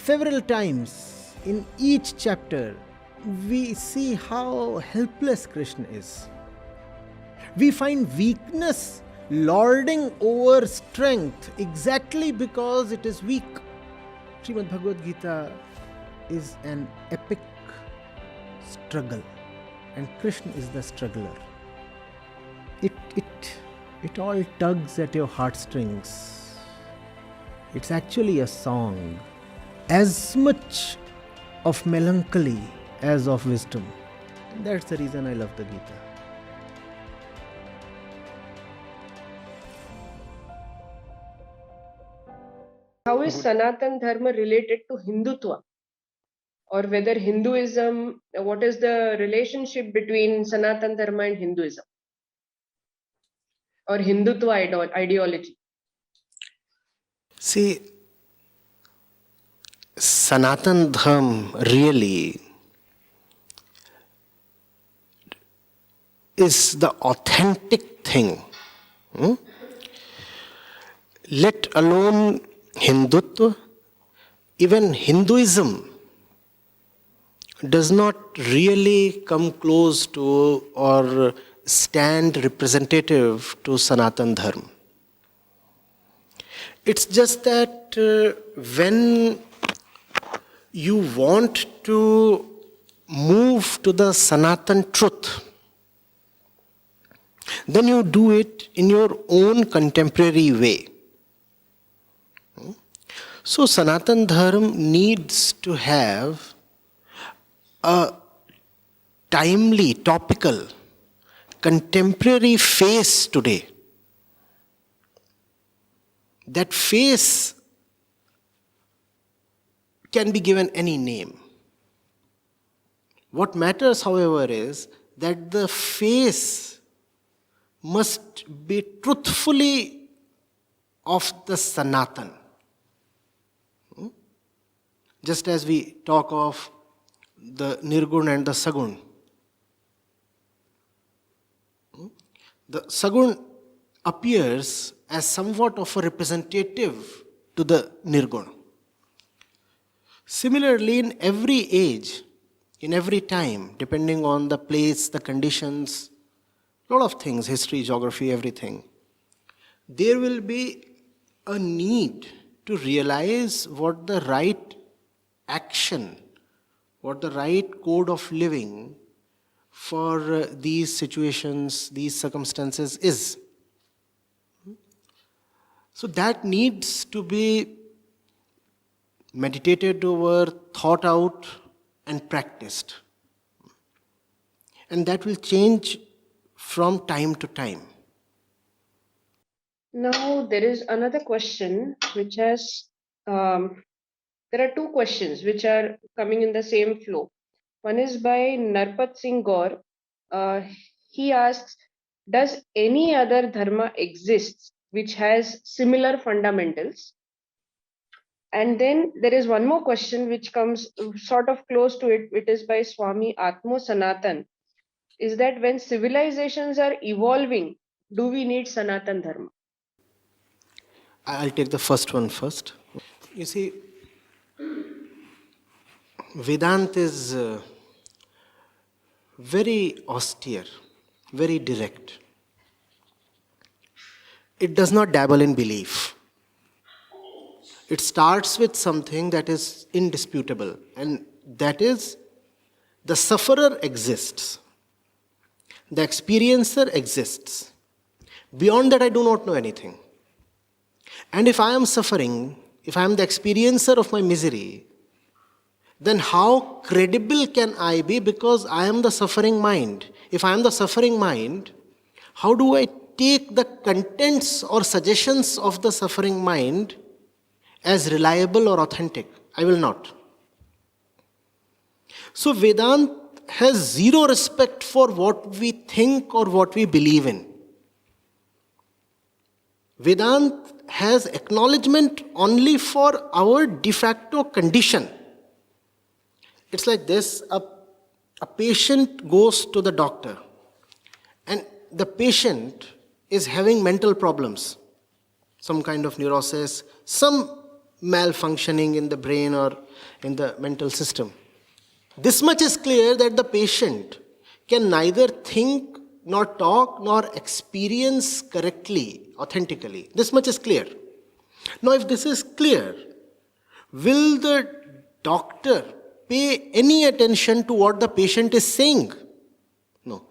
several times in each chapter, we see how helpless Krishna is. We find weakness lording over strength exactly because it is weak. Srimad Bhagavad Gita is an epic struggle, and Krishna is the struggler. It all tugs at your heartstrings. It's actually a song, as much of melancholy as of wisdom. And that's the reason I love the Gita. How is Sanatan Dharma related to Hindutva? Or whether Hinduism, what is the relationship between Sanatan Dharma and Hinduism? Or Hindutva ideology? See, Sanatan Dharma really is the authentic thing. Let alone Hindutva, even Hinduism does not really come close to or stand representative to Sanatan Dharma. It's just that when you want to move to the Sanatan truth, then you do it in your own contemporary way. So Sanatan Dharma needs to have a timely, topical, contemporary face today. That face can be given any name. What matters, however, is that the face must be truthfully of the Sanatan. Just as we talk of the Nirgun and the Sagun. The Sagun appears as somewhat of a representative to the Nirgun. Similarly, in every age, in every time, depending on the place, the conditions, a lot of things, history, geography, everything, there will be a need to realize what the right action, what the right code of living for these situations, these circumstances is. So that needs to be meditated over, thought out, and practiced. And that will change from time to time. Now, there is another question which has, there are two questions which are coming in the same flow. One is by Narpat Singh Gaur. He asks, does any other dharma exist which has similar fundamentals? And then there is one more question which comes sort of close to it. It is by Swami Atmo Sanatan. Is that when civilizations are evolving, do we need Sanatan Dharma? I'll take the first one first. You see, Vedanta is very austere, very direct. It does not dabble in belief. It starts with something that is indisputable, and that is the sufferer exists. The experiencer exists. Beyond that, I do not know anything. And if I am suffering, if I am the experiencer of my misery, then how credible can I be because I am the suffering mind? If I am the suffering mind, how do I take the contents or suggestions of the suffering mind as reliable or authentic? I will not. So Vedanta has zero respect for what we think or what we believe in. Vedanta has acknowledgement only for our de facto condition. It's like this, a patient goes to the doctor and the patient is having mental problems, some kind of neurosis, some malfunctioning in the brain or in the mental system. This much is clear that the patient can neither think, nor talk, nor experience correctly, authentically. This much is clear. Now, if this is clear, will the doctor pay any attention to what the patient is saying? No.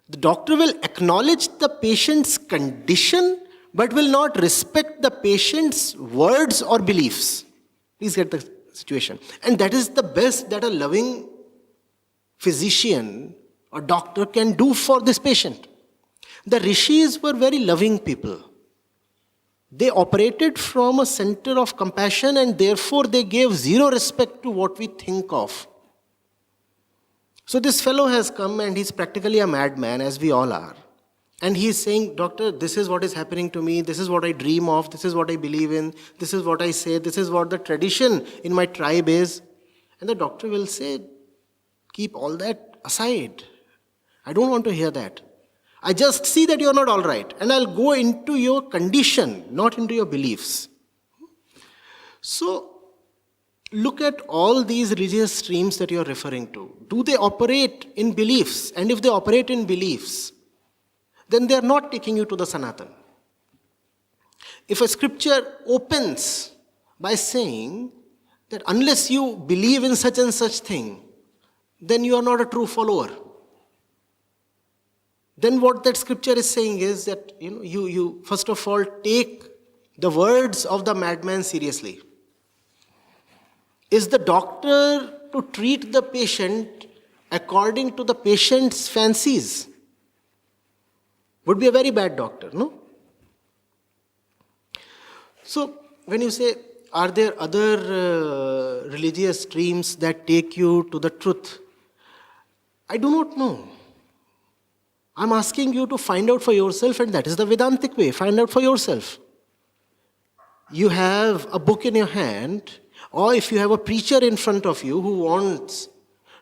The doctor will acknowledge the patient's condition, but will not respect the patient's words or beliefs. Please get the situation. And that is the best that a loving physician or doctor can do for this patient. The rishis were very loving people. They operated from a center of compassion, and therefore they gave zero respect to what we think of. So this fellow has come and he's practically a madman, as we all are. And he's saying, doctor, this is what is happening to me, this is what I dream of, this is what I believe in, this is what I say, this is what the tradition in my tribe is. And the doctor will say, keep all that aside. I don't want to hear that. I just see that you're not all right, and I'll go into your condition, not into your beliefs. So, look at all these religious streams that you're referring to. Do they operate in beliefs? And if they operate in beliefs, then they're not taking you to the Sanatan. If a scripture opens by saying that unless you believe in such and such thing, then you are not a true follower. Then what that scripture is saying is that you first of all take the words of the madman seriously. Is the doctor to treat the patient according to the patient's fancies? Would be a very bad doctor, no? So when you say, are there other religious streams that take you to the truth? I do not know. I'm asking you to find out for yourself, and that is the Vedantic way. Find out for yourself. You have a book in your hand, or if you have a preacher in front of you who wants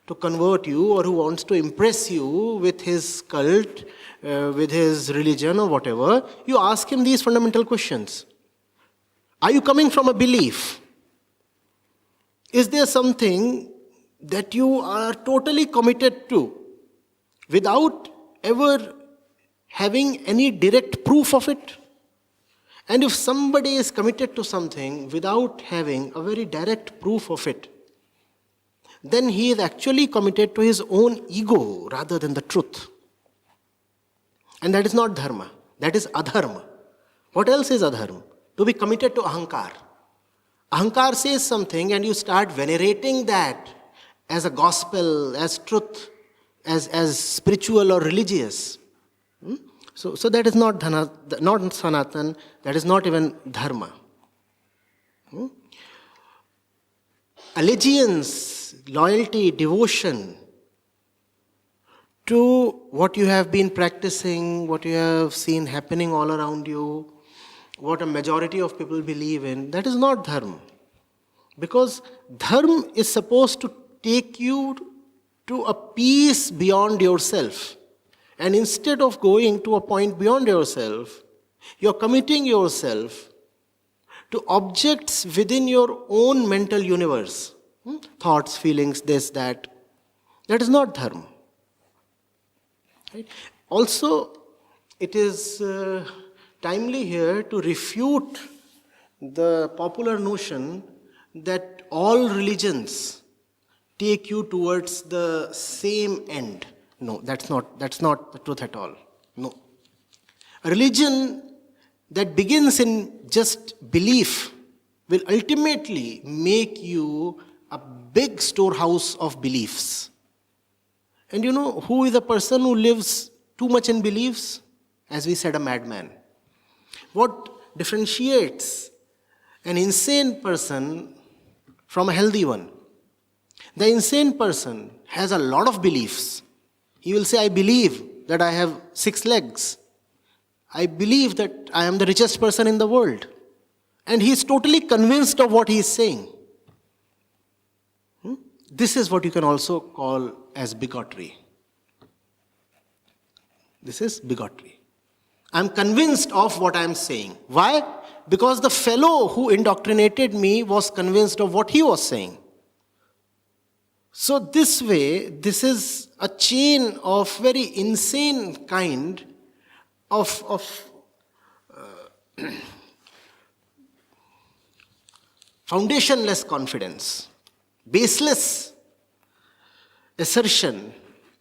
to convert you or who wants to impress you with his cult, with his religion or whatever, you ask him these fundamental questions. Are you coming from a belief? Is there something that you are totally committed to without ever having any direct proof of it? And if somebody is committed to something without having a very direct proof of it, then he is actually committed to his own ego rather than the truth. And that is not dharma, that is adharma. What else is adharma? To be committed to ahankar. Ahankar says something and you start venerating that as a gospel, as truth, as spiritual or religious. So that is not Sanatan, that is not even dharma. Allegiance, loyalty, devotion to what you have been practicing, what you have seen happening all around you, what a majority of people believe in, that is not dharma. Because dharma is supposed to take you to a peace beyond yourself. And instead of going to a point beyond yourself, you're committing yourself to objects within your own mental universe. Thoughts, feelings, this, that. That is not dharma. Right? Also, it is timely here to refute the popular notion that all religions take you towards the same end. No, that's not the truth at all. No. A religion that begins in just belief will ultimately make you a big storehouse of beliefs. And you know who is a person who lives too much in beliefs? As we said, a madman. What differentiates an insane person from a healthy one? The insane person has a lot of beliefs. He will say, I believe that I have 6 legs. I believe that I am the richest person in the world. And he is totally convinced of what he is saying. This is what you can also call as bigotry. This is bigotry. I am convinced of what I am saying. Why? because the fellow who indoctrinated me was convinced of what he was saying. So this way, this is a chain of very insane kind of foundationless confidence, baseless assertion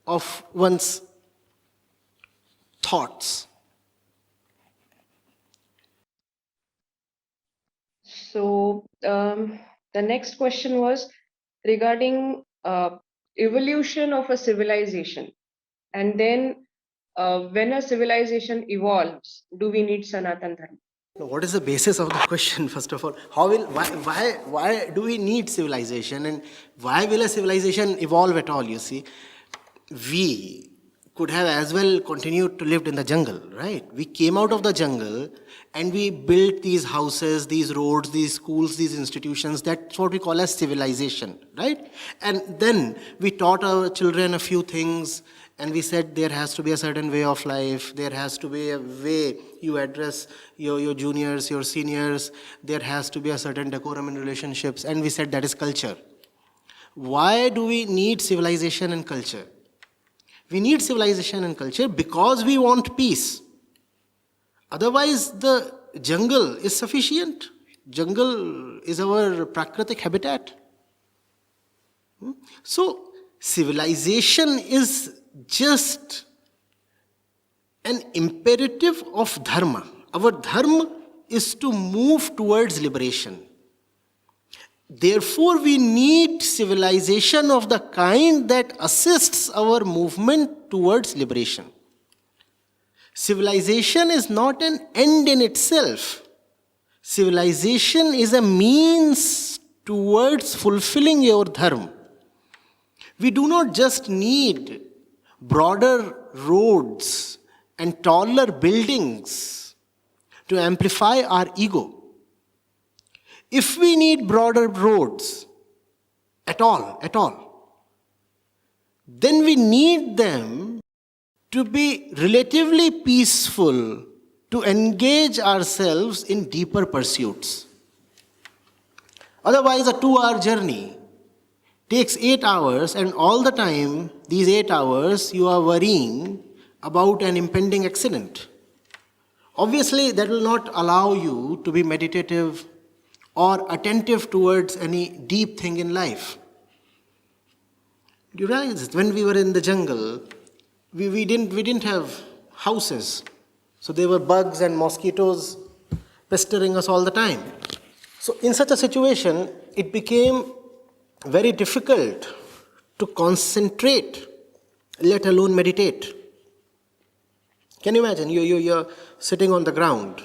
of one's thoughts. So the next question was regarding evolution of a civilization, and then when a civilization evolves, do we need Sanatan Dharma? Now, what is the basis of the question, first of all? Why do we need civilization, and why will a civilization evolve at all? You see, we could have as well continued to live in the jungle, right? We came out of the jungle and we built these houses, these roads, these schools, these institutions. That's what we call as civilization, right? And then we taught our children a few things, and we said there has to be a certain way of life, there has to be a way you address your juniors, your seniors, there has to be a certain decorum in relationships, and we said that is culture. Why do we need civilization and culture? We need civilization and culture because we want peace. Otherwise, the jungle is sufficient. Jungle is our prakritic habitat. So, civilization is just an imperative of dharma. Our dharma is to move towards liberation. Therefore, we need civilization of the kind that assists our movement towards liberation. Civilization is not an end in itself. Civilization is a means towards fulfilling your dharma. We do not just need broader roads and taller buildings to amplify our ego. If we need broader roads at all, then we need them to be relatively peaceful, to engage ourselves in deeper pursuits. Otherwise, a 2-hour journey takes 8 hours, and all the time, these 8 hours, you are worrying about an impending accident. Obviously, that will not allow you to be meditative or attentive towards any deep thing in life. Do you realize that when we were in the jungle, we didn't have houses. So there were bugs and mosquitoes pestering us all the time. So in such a situation, it became very difficult to concentrate, let alone meditate. Can you imagine? You're sitting on the ground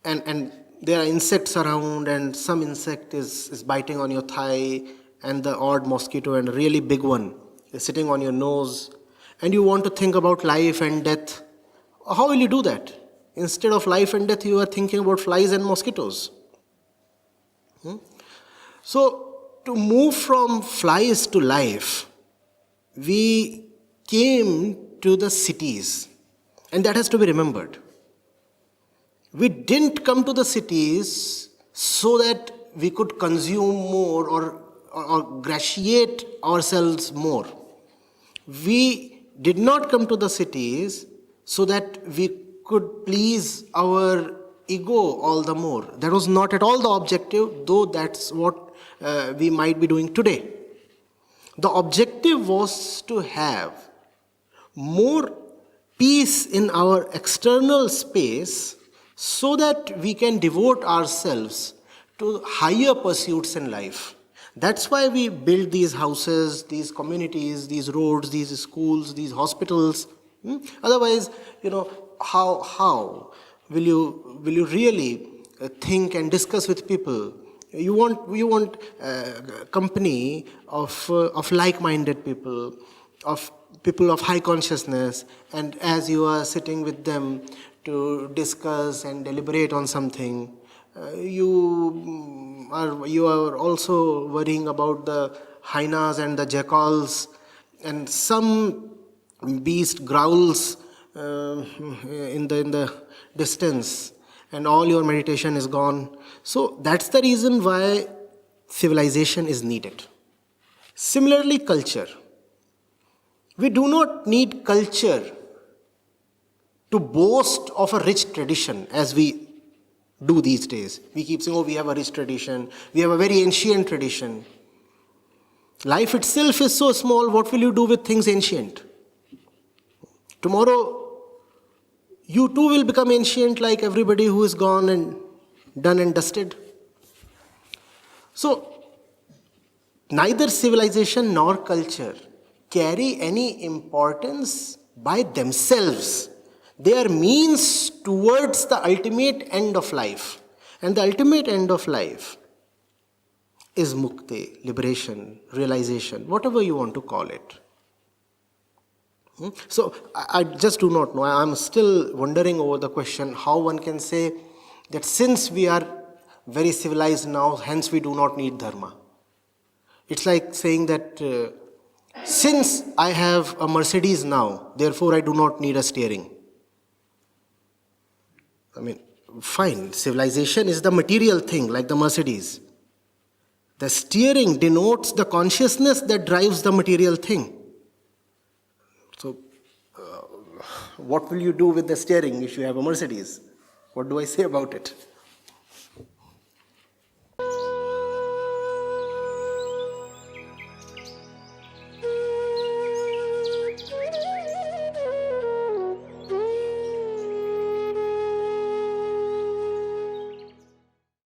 and there are insects around, and some insect is biting on your thigh, and the odd mosquito and a really big one is sitting on your nose, and you want to think about life and death. How will you do that? Instead of life and death, you are thinking about flies and mosquitoes. So, to move from flies to life, we came to the cities, and that has to be remembered. We didn't come to the cities so that we could consume more or gratiate ourselves more. We did not come to the cities so that we could please our ego all the more. That was not at all the objective, though that's what we might be doing today. The objective was to have more peace in our external space so that we can devote ourselves to higher pursuits in life. That's why we build these houses, these communities, these roads, these schools, these hospitals. Otherwise, how will you really think and discuss with people? You want company of like-minded people, of people of high consciousness, and as you are sitting with them to discuss and deliberate on something, you are also worrying about the hyenas and the jackals, and some beast growls in the distance, and all your meditation is gone. So that's the reason why civilization is needed. Similarly, culture. We do not need culture to boast of a rich tradition as we do these days. We keep saying, oh, we have a rich tradition, we have a very ancient tradition. Life itself is so small, what will you do with things ancient? Tomorrow, you too will become ancient like everybody who is gone and done and dusted. So, neither civilization nor culture carry any importance by themselves. They are means towards the ultimate end of life. And the ultimate end of life is mukti, liberation, realization, whatever you want to call it. So I just do not know. I'm still wondering over the question how one can say that since we are very civilized now, hence we do not need dharma. It's like saying that since I have a Mercedes now, therefore I do not need a steering. I mean, fine, civilization is the material thing, like the Mercedes. The steering denotes the consciousness that drives the material thing. So, what will you do with the steering if you have a Mercedes? What do I say about it?